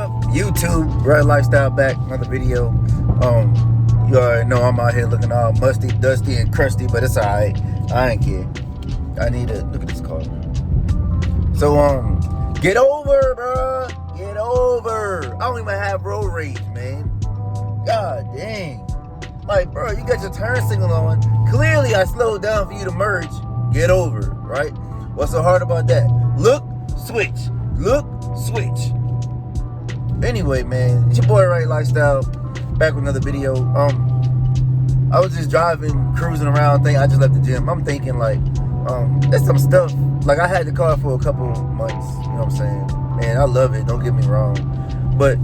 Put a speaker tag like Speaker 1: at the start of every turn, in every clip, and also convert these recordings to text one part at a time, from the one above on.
Speaker 1: up, YouTube? Red Lifestyle back, another video. You already know I'm out here looking all musty, dusty, and crusty, but it's alright. I ain't care. I need to look at this car. So get over, bruh. Get over. I don't even have road rage, man. God dang. Like, bro, you got your turn signal on. Clearly, I slowed down for you to merge. Get over it, right? What's so hard about that? Look, switch. Look, switch. Anyway, man, it's your boy Right Lifestyle, back with another video. I was just driving, cruising around, I just left the gym. I'm thinking like, there's some stuff. Like, I had the car for a couple months, you know what I'm saying? Man, I love it, don't get me wrong. But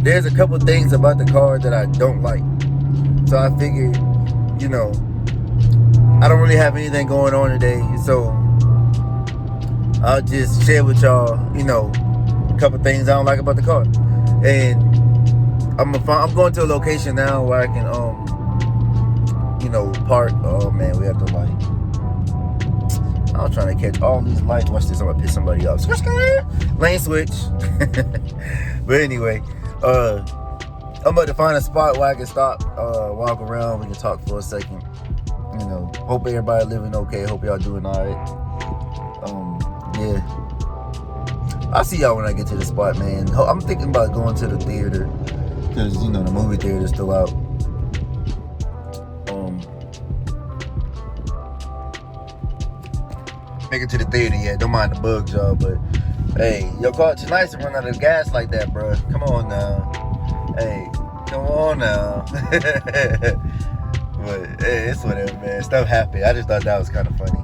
Speaker 1: there's a couple things about the car that I don't like. So I figured, you know, I don't really have anything going on today, so I'll just share with y'all, you know, a couple things I don't like about the car. And I'm going to a location now where I can, you know, park. Oh man, we have to like. I was trying to catch all these lights. Watch this, I'm gonna piss somebody off. Lane switch. But anyway, I'm about to find a spot where I can stop, walk around. We can talk for a second. You know, hope everybody living okay. Hope y'all doing all right. Yeah. I'll see y'all when I get to the spot, man. I'm thinking about going to the theater because, you know, the movie theater's still out. Make it to the theater yet. Don't mind the bugs, y'all. But hey, your car tonight's to run out of gas like that, bro. Come on now. Hey, come on now. But hey, it's whatever, man. Stuff happened. I just thought that was kind of funny.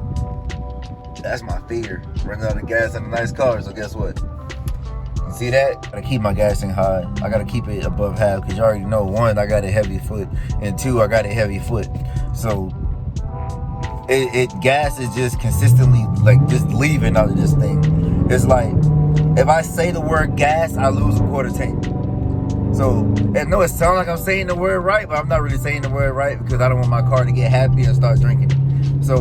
Speaker 1: That's my fear. Running out of gas in a nice car. So guess what? You see that? I gotta keep my gassing high. I gotta keep it above half because you already know, one, I got a heavy foot, and two, I got a heavy foot. So gas is just consistently like just leaving out of this thing. It's like if I say the word gas, I lose a quarter tank. So I know it sounds like I'm saying the word right, but I'm not really saying the word right because I don't want my car to get happy and start drinking it. So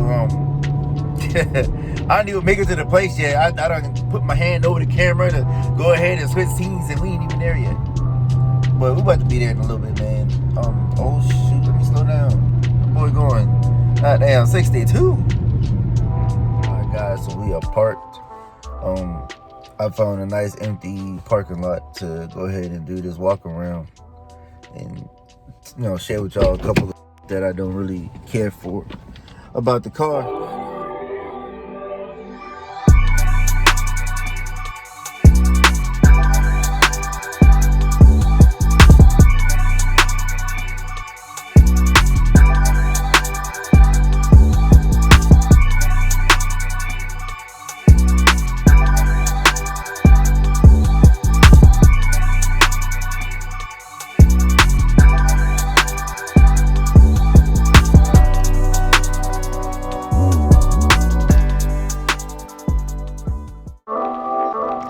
Speaker 1: I didn't even make it to the place yet. I done put my hand over the camera to go ahead and switch scenes, and we ain't even there yet. But we about to be there in a little bit, man. Oh shoot, let me slow down. The boy going, goddamn, 62. Alright guys, so we are parked. I found a nice empty parking lot to go ahead and do this walk around and, you know, share with y'all a couple of that I don't really care for about the car.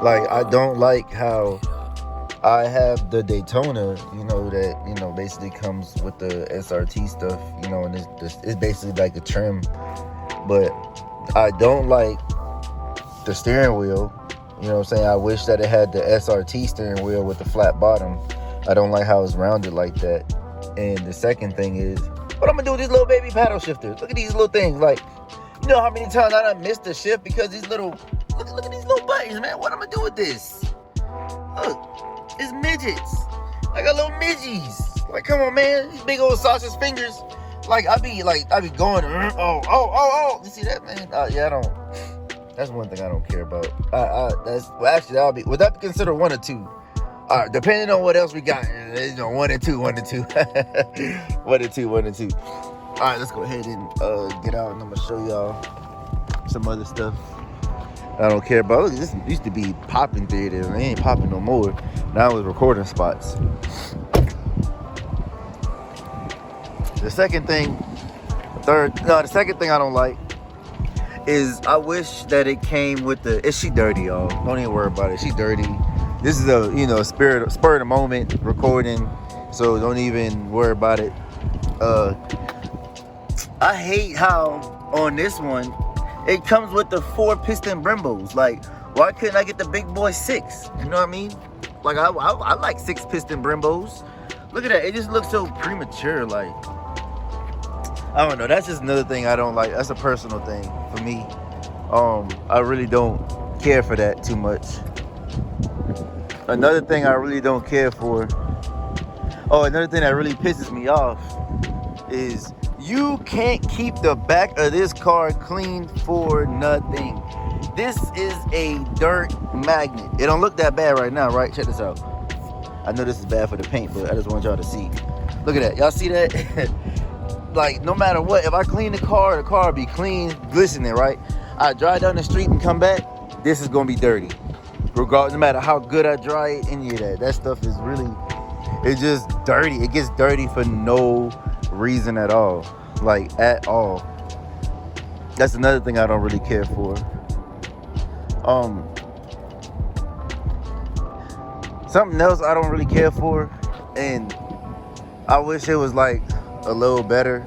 Speaker 1: Like, I don't like how I have the Daytona, you know, that, you know, basically comes with the SRT stuff, you know, and it's basically like a trim. But I don't like the steering wheel, you know what I'm saying? I wish that it had the SRT steering wheel with the flat bottom. I don't like how it's rounded like that. And the second thing is, what I'm gonna do with these little baby paddle shifters? Look at these little things. Like, you know how many times I done missed the shift because these little, look at these little buttons, man. What am I gonna do with this? Look, it's midgets. I got little midgies. Like, come on, man. These big old sausage fingers. Like, I be going, oh. You see that, man? Yeah, I don't. That's one thing I don't care about. Would that be considered one or two? Depending on what else we got, you know, one and two. One and two. All right, let's go ahead and get out, and I'm gonna show y'all some other stuff I don't care about. Look, this used to be popping theaters, and they ain't popping no more. Now it's recording spots. The second thing I don't like is I wish that it came with she dirty, y'all. Don't even worry about it. She dirty. This is a, you know, spur of the moment recording, so don't even worry about it. I hate how on this one it comes with the 4 piston Brembos. Like, why couldn't I get the big boy 6? You know what I mean? Like I like 6-piston Brembos. Look at that. It just looks so premature. Like, I don't know. That's just another thing I don't like. That's a personal thing for me. I really don't care for that too much. Another thing I really don't care for. Oh, another thing that really pisses me off is you can't keep the back of this car clean for nothing. This is a dirt magnet. It don't look that bad right now, right? Check this out. I know this is bad for the paint, but I just want y'all to see. Look at that. Y'all see that? Like, no matter what, if I clean the car will be clean, glistening, right? I drive down the street and come back, this is gonna be dirty. Regardless, no matter how good I dry it, any of that. That stuff is really, it's just dirty. It gets dirty for no reason at all. Like, at all. That's another thing I don't really care for. Something else I don't really care for, and I wish it was like a little better,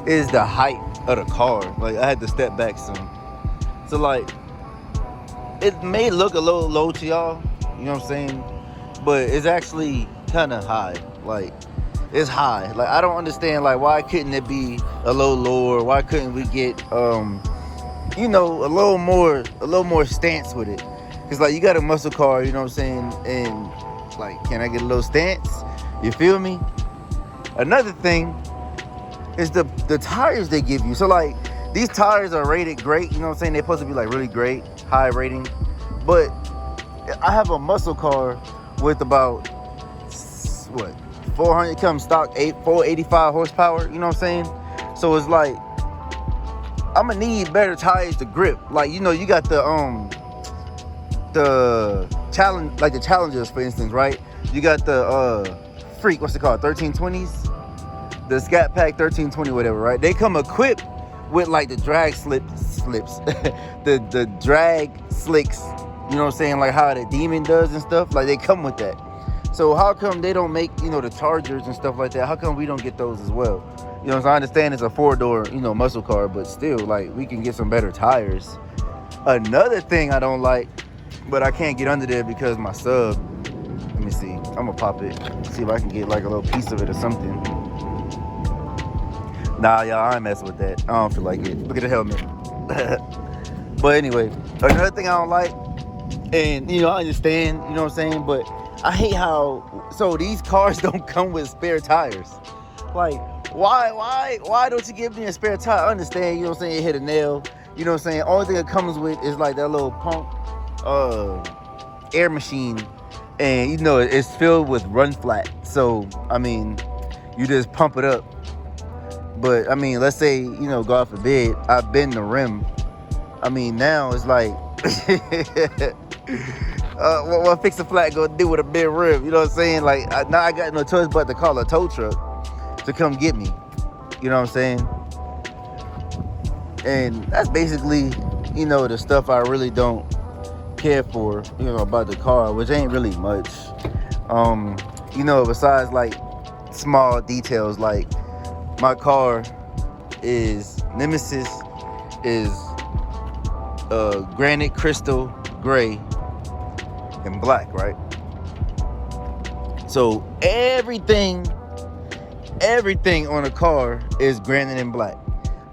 Speaker 1: is the height of the car. Like, I had to step back some. So like, it may look a little low to y'all, you know what I'm saying? But it's actually kind of high. Like, it's high. Like, I don't understand, like, why couldn't it be a little lower? Why couldn't we get, you know, a little more stance with it? Because, like, you got a muscle car, you know what I'm saying? And, like, can I get a little stance? You feel me? Another thing is the tires they give you. So, like, these tires are rated great, you know what I'm saying? They're supposed to be, like, really great, high rating. But I have a muscle car with about, what, 400, comes stock 485 horsepower, you know what I'm saying? So it's like, I'm gonna need better tires to grip. Like, you know, you got the challenge, like the Challengers, for instance, right? You got the Freak, what's it called, 1320s? The Scat Pack 1320, whatever, right? They come equipped with like the drag slips, the drag slicks, you know what I'm saying? Like how the Demon does and stuff. Like, they come with that. So how come they don't make, you know, the Chargers and stuff like that? How come we don't get those as well? You know, so I understand it's a 4-door, you know, muscle car, but still, like, we can get some better tires. Another thing I don't like, but I can't get under there because my sub, let me see, I'm gonna pop it, see if I can get like a little piece of it or something. Nah, y'all, I ain't messing with that. I don't feel like it. Look at the helmet. But anyway, another thing I don't like, and, you know, I understand, you know what I'm saying, but I hate how, so these cars don't come with spare tires. Like, why don't you give me a spare tire? I understand, you know what I'm saying, you hit a nail, you know what I'm saying. Only thing it comes with is like that little pump, air machine, and, you know, it's filled with run flat. So, I mean, you just pump it up. But, I mean, let's say, you know, God forbid, I bend the rim. I mean, now it's like, what Fix a Flat gonna do with a big rim? You know what I'm saying? Like, now I got no choice but to call a tow truck to come get me. You know what I'm saying? And that's basically, you know, the stuff I really don't care for, you know, about the car, which ain't really much. You know, besides like small details, like my car is Nemesis is granite crystal gray and black, right? So everything on the car is granite and black.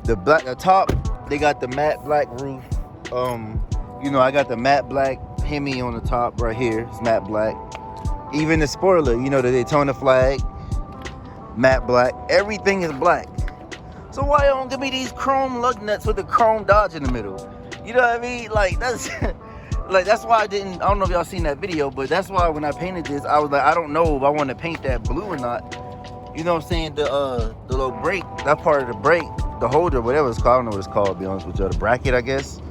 Speaker 1: The top, they got the matte black roof. You know, I got the matte black Hemi on the top right here. It's matte black. Even the spoiler, you know, the Daytona flag, matte black. Everything is black. So why don't give me these chrome lug nuts with the chrome Dodge in the middle? You know what I mean? Like, that's like, that's why I don't know if y'all seen that video, but that's why when I painted this, I was like, I don't know if I want to paint that blue or not. You know what I'm saying? The little brake, that part of the brake, the holder, whatever it's called, I don't know what it's called, to be honest with you, the bracket, I guess.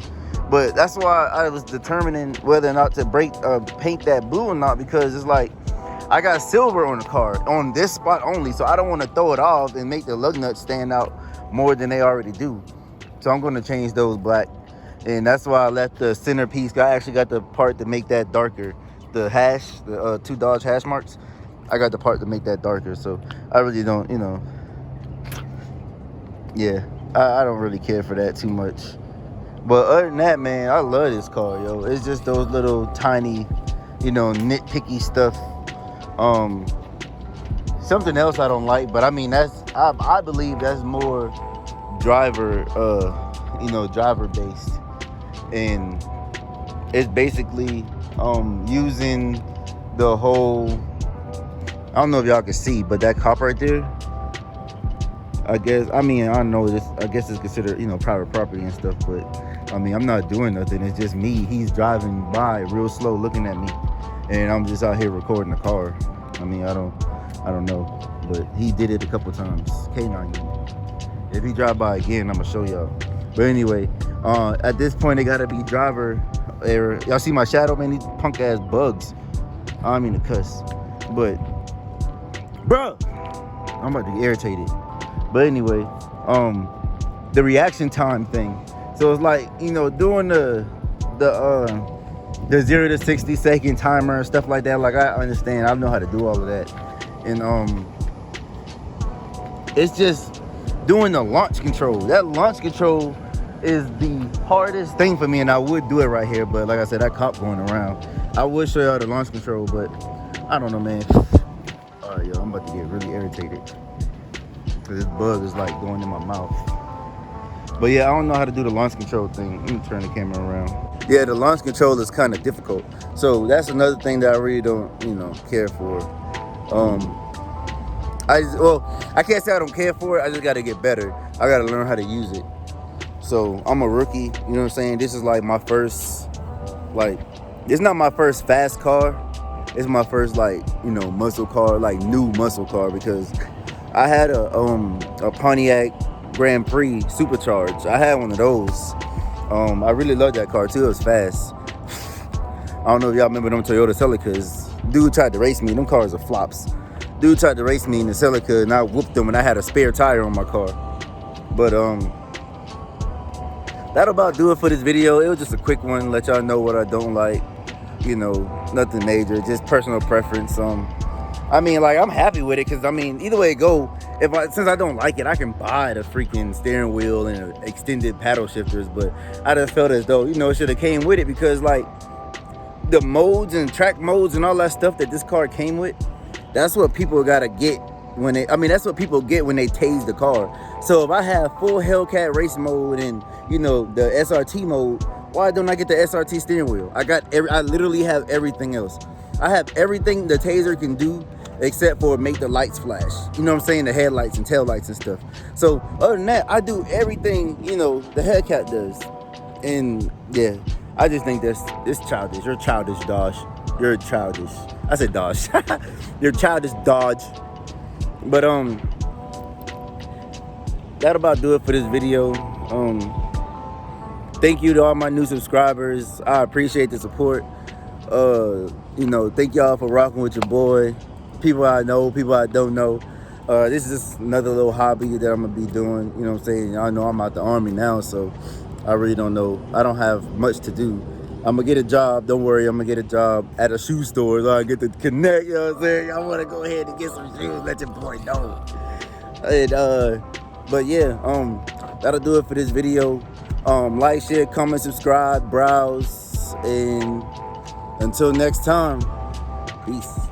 Speaker 1: But that's why I was determining whether or not to paint that blue or not, because it's like, I got silver on the car, on this spot only, so I don't want to throw it off and make the lug nuts stand out more than they already do. So I'm going to change those black. And that's why I left the centerpiece. I actually got the part to make that darker. The hash, the 2 Dodge hash marks, I got the part to make that darker. So I really don't, you know, yeah, I don't really care for that too much. But other than that, man, I love this car, yo. It's just those little tiny nitpicky stuff. Something else I don't like, but I mean I believe that's more driver driver based, and it's basically using the whole, I don't know if y'all can see, but that cop right there, I don't know, I guess it's considered private property and stuff, but I mean I'm not doing nothing. It's just me. He's driving by real slow looking at me, and I'm just out here recording the car. I mean I don't know, but he did it a couple times. K9 unit. If he drive by again, I'm gonna show y'all. But anyway, at this point it gotta be driver error. Y'all see my shadow, man? These punk ass bugs. I don't mean to cuss, but bruh, I'm about to get irritated. But anyway, the reaction time thing. So it's like, doing the 0 to 60 second timer and stuff like that. Like I understand, I know how to do all of that. And it's just doing the launch control. That launch control is the hardest thing for me, and I would do it right here, but like I said, that cop going around. I would show y'all the launch control, but I don't know, man. All right, yo, I'm about to get really irritated because this bug is like going in my mouth. But yeah, I don't know how to do the launch control thing. Let me turn the camera around. Yeah, the launch control is kind of difficult. So that's another thing that I really don't, care for. I can't say I don't care for it. I just got to get better. I got to learn how to use it. So I'm a rookie, you know what I'm saying? This is like my first, it's not my first fast car. It's my first muscle car, new muscle car, because I had a Pontiac Grand Prix Supercharged. I had one of those. I really loved that car too. It was fast. I don't know if y'all remember them Toyota Celicas. Dude tried to race me. Them cars are flops. Dude tried to race me in the Celica, and I whooped him, and I had a spare tire on my car. But that'll about do it for this video. It was just a quick one, let y'all know what I don't like. Nothing major, just personal preference. I mean, I'm happy with it, because I mean, either way it go, since I don't like it, I can buy the freaking steering wheel and extended paddle shifters. But I just felt as though it should have came with it, because the modes and track modes and all that stuff that this car came with, that's what people gotta get that's what people get when they tase the car. So if I have full Hellcat race mode and the SRT mode, why don't I get the SRT steering wheel? I literally have everything else. I have everything the Taser can do except for make the lights flash. You know what I'm saying? The headlights and tail lights and stuff. So other than that, I do everything the Hellcat does. And yeah, I just think it's childish. You're childish, Dodge. You're childish. I said Dodge. You're childish, Dodge. But that'll about do it for this video. Thank you to all my new subscribers. I appreciate the support. Thank y'all for rocking with your boy. People I know, people I don't know. This is just another little hobby that I'm gonna be doing. You know what I'm saying? Y'all know I'm out the Army now, so I really don't know. I don't have much to do. I'm gonna get a job. Don't worry, I'm gonna get a job at a shoe store so I get to connect. You know what I'm saying? I wanna go ahead and get some shoes. Let your boy know. And but yeah, that'll do it for this video. Like, share, comment, subscribe, browse, and until next time, peace.